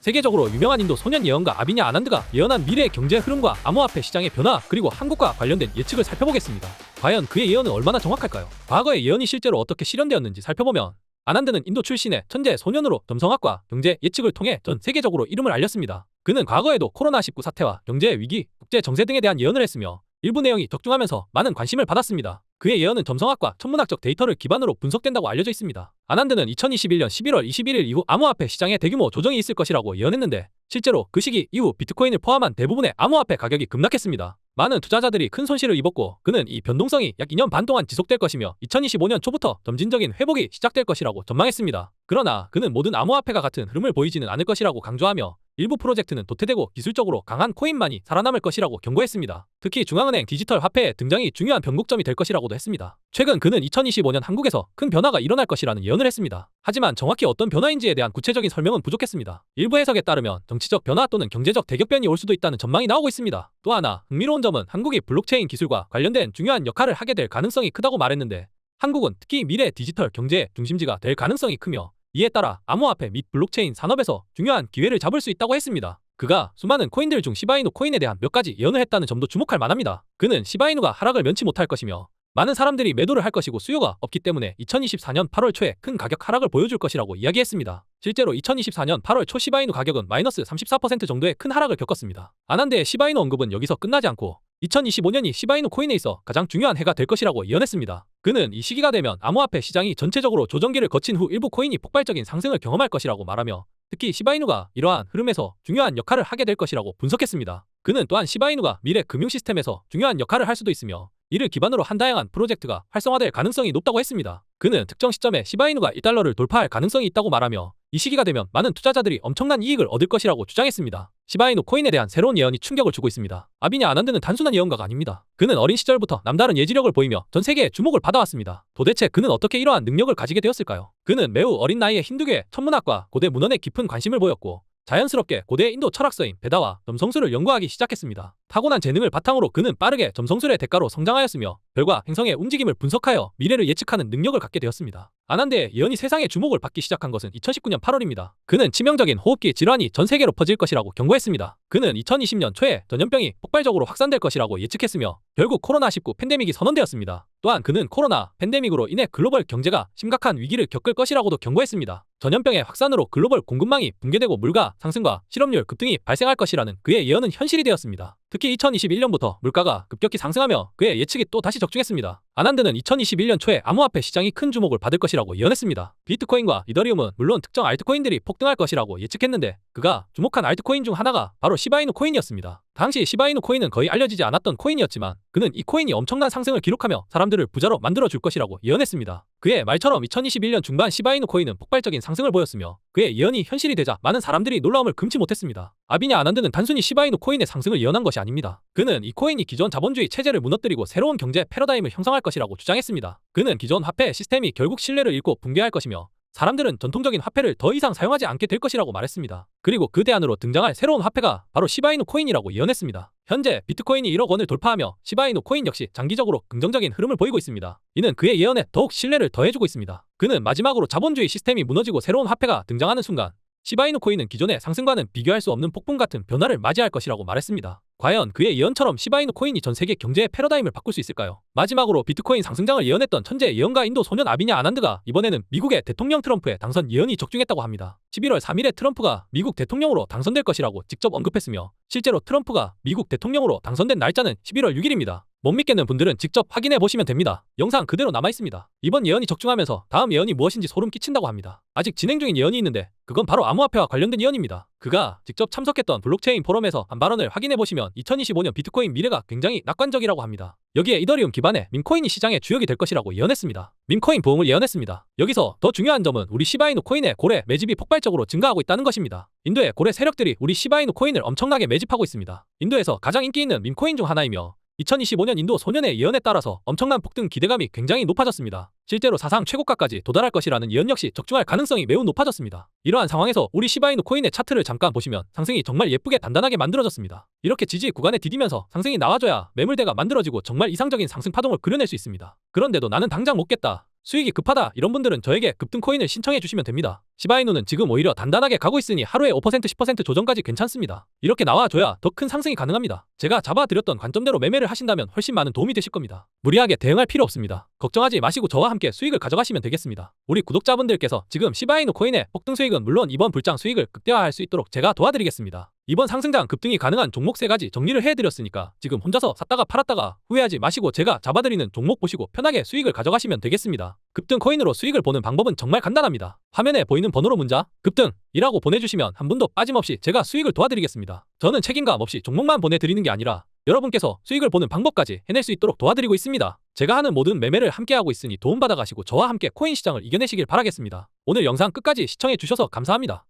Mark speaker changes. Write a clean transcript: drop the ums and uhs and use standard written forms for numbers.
Speaker 1: 세계적으로 유명한 인도 소년 예언가 아비냐 아난드가 예언한 미래의 경제 흐름과 암호화폐 시장의 변화 그리고 한국과 관련된 예측을 살펴보겠습니다. 과연 그의 예언은 얼마나 정확할까요? 과거의 예언이 실제로 어떻게 실현되었는지 살펴보면 아난드는 인도 출신의 천재 소년으로 점성학과 경제 예측을 통해 전 세계적으로 이름을 알렸습니다. 그는 과거에도 코로나19 사태와 경제 위기, 국제 정세 등에 대한 예언을 했으며 일부 내용이 적중하면서 많은 관심을 받았습니다. 그의 예언은 점성학과 천문학적 데이터를 기반으로 분석된다고 알려져 있습니다. 아난드는 2021년 11월 21일 이후 암호화폐 시장에 대규모 조정이 있을 것이라고 예언했는데 실제로 그 시기 이후 비트코인을 포함한 대부분의 암호화폐 가격이 급락했습니다. 많은 투자자들이 큰 손실을 입었고 그는 이 변동성이 약 2년 반 동안 지속될 것이며 2025년 초부터 점진적인 회복이 시작될 것이라고 전망했습니다. 그러나 그는 모든 암호화폐가 같은 흐름을 보이지는 않을 것이라고 강조하며 일부 프로젝트는 도태되고 기술적으로 강한 코인만이 살아남을 것이라고 경고했습니다. 특히 중앙은행 디지털 화폐의 등장이 중요한 변곡점이 될 것이라고도 했습니다. 최근 그는 2025년 한국에서 큰 변화가 일어날 것이라는 예언을 했습니다. 하지만 정확히 어떤 변화인지에 대한 구체적인 설명은 부족했습니다. 일부 해석에 따르면 정치적 변화 또는 경제적 대격변이 올 수도 있다는 전망이 나오고 있습니다. 또 하나 흥미로운 점은 한국이 블록체인 기술과 관련된 중요한 역할을 하게 될 가능성이 크다고 말했는데 한국은 특히 미래 디지털 경제의 중심지가 될 가능성이 크며 이에 따라 암호화폐 및 블록체인 산업에서 중요한 기회를 잡을 수 있다고 했습니다. 그가 수많은 코인들 중 시바이누 코인에 대한 몇 가지 예언을 했다는 점도 주목할 만합니다. 그는 시바이누가 하락을 면치 못할 것이며 많은 사람들이 매도를 할 것이고 수요가 없기 때문에 2024년 8월 초에 큰 가격 하락을 보여줄 것이라고 이야기했습니다. 실제로 2024년 8월 초 시바이누 가격은 마이너스 34% 정도의 큰 하락을 겪었습니다. 아난드의 시바이누 언급은 여기서 끝나지 않고 2025년이 시바이누 코인에 있어 가장 중요한 해가 될 것이라고 예언했습니다. 그는 이 시기가 되면 암호화폐 시장이 전체적으로 조정기를 거친 후 일부 코인이 폭발적인 상승을 경험할 것이라고 말하며 특히 시바이누가 이러한 흐름에서 중요한 역할을 하게 될 것이라고 분석했습니다. 그는 또한 시바이누가 미래 금융 시스템에서 중요한 역할을 할 수도 있으며 이를 기반으로 한 다양한 프로젝트가 활성화될 가능성이 높다고 했습니다. 그는 특정 시점에 시바이누가 1달러를 돌파할 가능성이 있다고 말하며 이 시기가 되면 많은 투자자들이 엄청난 이익을 얻을 것이라고 주장했습니다. 시바이누 코인에 대한 새로운 예언이 충격을 주고 있습니다. 아비냐 아난드는 단순한 예언가가 아닙니다. 그는 어린 시절부터 남다른 예지력을 보이며 전 세계의 주목을 받아왔습니다. 도대체 그는 어떻게 이러한 능력을 가지게 되었을까요? 그는 매우 어린 나이에 힌두교, 천문학과 고대 문헌에 깊은 관심을 보였고 자연스럽게 고대 인도 철학서인 베다와 점성술을 연구하기 시작했습니다. 타고난 재능을 바탕으로 그는 빠르게 점성술의 대가로 성장하였으며 별과 행성의 움직임을 분석하여 미래를 예측하는 능력을 갖게 되었습니다. 아난드의 예언이 세상의 주목을 받기 시작한 것은 2019년 8월입니다. 그는 치명적인 호흡기 질환이 전 세계로 퍼질 것이라고 경고했습니다. 그는 2020년 초에 전염병이 폭발적으로 확산될 것이라고 예측했으며 결국 코로나19 팬데믹이 선언되었습니다. 또한 그는 코로나 팬데믹으로 인해 글로벌 경제가 심각한 위기를 겪을 것이라고도 경고했습니다. 전염병의 확산으로 글로벌 공급망이 붕괴되고 물가 상승과 실업률 급등이 발생할 것이라는 그의 예언은 현실이 되었습니다. 특히 2021년부터 물가가 급격히 상승하며 그의 예측이 또 다시 적중했습니다. 아난드는 2021년 초에 암호화폐 시장이 큰 주목을 받을 것이라고 예언했습니다. 비트코인과 이더리움은 물론 특정 알트코인들이 폭등할 것이라고 예측했는데 그가 주목한 알트코인 중 하나가 바로 시바이누 코인이었습니다. 당시 시바이누 코인은 거의 알려지지 않았던 코인이었지만 그는 이 코인이 엄청난 상승을 기록하며 사람들을 부자로 만들어줄 것이라고 예언했습니다. 그의 말처럼 2021년 중반 시바이누 코인은 폭발적인 상승을 보였으며 그의 예언이 현실이 되자 많은 사람들이 놀라움을 금치 못했습니다. 아비냐 아난드는 단순히 시바이누 코인의 상승을 예언한 것이 아닙니다. 그는 이 코인이 기존 자본주의 체제를 무너뜨리고 새로운 경제 패러다임을 형성할 것이라고 주장했습니다. 그는 기존 화폐 시스템이 결국 신뢰를 잃고 붕괴할 것이며 사람들은 전통적인 화폐를 더 이상 사용하지 않게 될 것이라고 말했습니다. 그리고 그 대안으로 등장할 새로운 화폐가 바로 시바이누 코인이라고 예언했습니다. 현재 비트코인이 1억 원을 돌파하며 시바이누 코인 역시 장기적으로 긍정적인 흐름을 보이고 있습니다. 이는 그의 예언에 더욱 신뢰를 더해주고 있습니다. 그는 마지막으로 자본주의 시스템이 무너지고 새로운 화폐가 등장하는 순간 시바이누 코인은 기존의 상승과는 비교할 수 없는 폭풍 같은 변화를 맞이할 것이라고 말했습니다. 과연 그의 예언처럼 시바이누 코인이 전 세계 경제의 패러다임을 바꿀 수 있을까요? 마지막으로 비트코인 상승장을 예언했던 천재 예언가 인도 소년 아비냐 아난드가 이번에는 미국의 대통령 트럼프의 당선 예언이 적중했다고 합니다. 11월 3일에 트럼프가 미국 대통령으로 당선될 것이라고 직접 언급했으며 실제로 트럼프가 미국 대통령으로 당선된 날짜는 11월 6일입니다. 못 믿겠는 분들은 직접 확인해 보시면 됩니다. 영상 그대로 남아있습니다. 이번 예언이 적중하면서 다음 예언이 무엇인지 소름 끼친다고 합니다. 아직 진행 중인 예언이 있는데 그건 바로 암호화폐와 관련된 예언입니다. 그가 직접 참석했던 블록체인 포럼에서 한 발언을 확인해 보시면 2025년 비트코인 미래가 굉장히 낙관적이라고 합니다. 여기에 이더리움 기반의 밈코인이 시장의 주역이 될 것이라고 예언했습니다. 밈코인 부흥을 예언했습니다. 여기서 더 중요한 점은 우리 시바이누 코인의 고래 매집이 폭발적으로 증가하고 있다는 것입니다. 인도의 고래 세력들이 우리 시바이누 코인을 엄청나게 매집하고 있습니다. 인도에서 가장 인기 있는 밈코인 중 하나이며 2025년 인도 소년의 예언에 따라서 엄청난 폭등 기대감이 굉장히 높아졌습니다. 실제로 사상 최고가까지 도달할 것이라는 예언 역시 적중할 가능성이 매우 높아졌습니다. 이러한 상황에서 우리 시바이누 코인의 차트를 잠깐 보시면 상승이 정말 예쁘게 단단하게 만들어졌습니다. 이렇게 지지 구간에 디디면서 상승이 나와줘야 매물대가 만들어지고 정말 이상적인 상승 파동을 그려낼 수 있습니다. 그런데도 나는 당장 못 겠다, 수익이 급하다 이런 분들은 저에게 급등 코인을 신청해 주시면 됩니다. 시바이누는 지금 오히려 단단하게 가고 있으니 하루에 5% 10% 조정까지 괜찮습니다. 이렇게 나와줘야 더 큰 상승이 가능합니다. 제가 잡아드렸던 관점대로 매매를 하신다면 훨씬 많은 도움이 되실 겁니다. 무리하게 대응할 필요 없습니다. 걱정하지 마시고 저와 함께 수익을 가져가시면 되겠습니다. 우리 구독자분들께서 지금 시바이누 코인의 폭등 수익은 물론 이번 불장 수익을 극대화할 수 있도록 제가 도와드리겠습니다. 이번 상승장 급등이 가능한 종목 3가지 정리를 해드렸으니까 지금 혼자서 샀다가 팔았다가 후회하지 마시고 제가 잡아드리는 종목 보시고 편하게 수익을 가져가시면 되겠습니다. 급등 코인으로 수익을 보는 방법은 정말 간단합니다. 화면에 보이는 번호로 문자 급등이라고 보내주시면 한 분도 빠짐없이 제가 수익을 도와드리겠습니다. 저는 책임감 없이 종목만 보내드리는 게 아니라 여러분께서 수익을 보는 방법까지 해낼 수 있도록 도와드리고 있습니다. 제가 하는 모든 매매를 함께하고 있으니 도움받아가시고 저와 함께 코인 시장을 이겨내시길 바라겠습니다. 오늘 영상 끝까지 시청해주셔서 감사합니다.